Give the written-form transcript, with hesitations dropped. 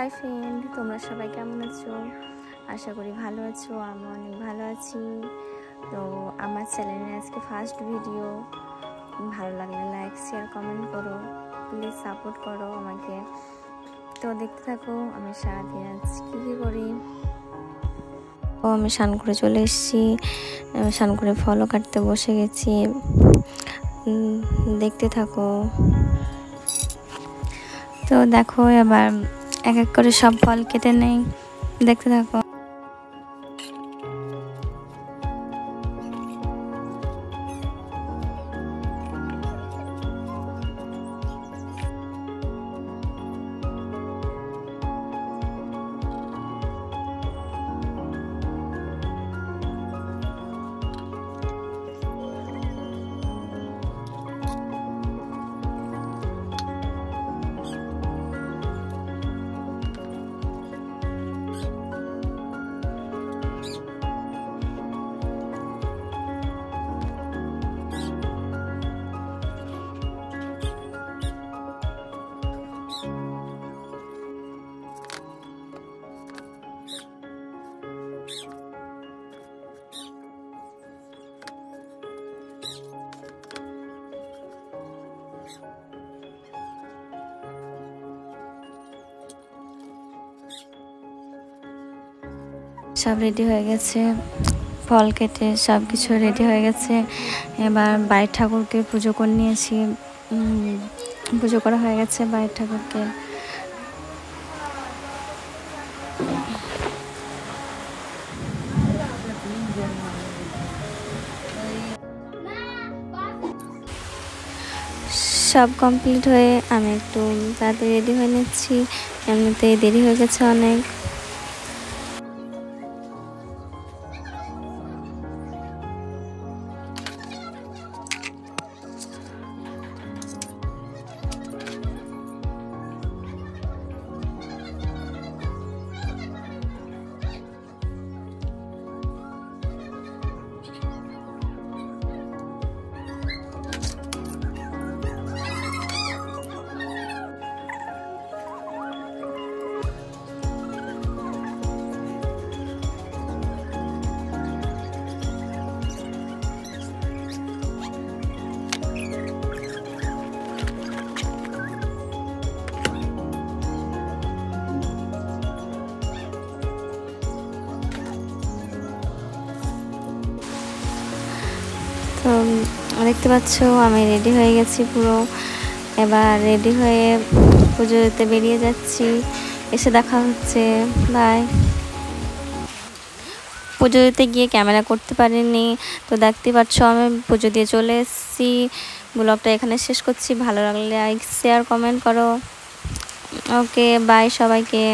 Hi friend, তোমরা সবাই কেমন আছো? আশা করি ভালো আছো। আমি অনেক ভালো আছি। তো আমার চ্যানেলে আজকে ফার্স্ট ভিডিও। ভালো লাগলে লাইক শেয়ার কমেন্ট করো, প্লিজ সাপোর্ট করো আমাকে। তো দেখতে থাকো আমি সারাদিন আজ কী করি। ও আমি স্নান করে চলে এসেছি, স্নান করে ফলও কাটতে বসে গেছি। দেখতে থাকো। তো দেখো এবার এক এক করে সব ফল কেটে নেই, দেখতে থাকো। সব রেডি হয়ে গেছে, ফল কেটে সব কিছু রেডি হয়ে গেছে। এবার বাড়ির ঠাকুরকে পুজো করে নিয়েছি, পুজো করা হয়ে গেছে বাড়ির ঠাকুরকে। সব কমপ্লিট হয়ে আমি একটু তাড়াতাড়ি রেডি হয়ে নিচ্ছি, এমনিতেই দেরি হয়ে গেছে অনেক। তো দেখতে পাচ্ছ আমি রেডি হয়ে গেছি পুরো। এবার রেডি হয়ে পুজো দিতে বেরিয়ে যাচ্ছি, এসে দেখা হচ্ছে, বাই। পুজো দিতে গিয়ে ক্যামেরা করতে পারিনি, তো দেখতে পাচ্ছ আমি পুজো দিয়ে চলে এসেছি। ব্লগটা এখানে শেষ করছি, ভালো লাগলে লাইক শেয়ার কমেন্ট করো। ওকে বাই সবাইকে।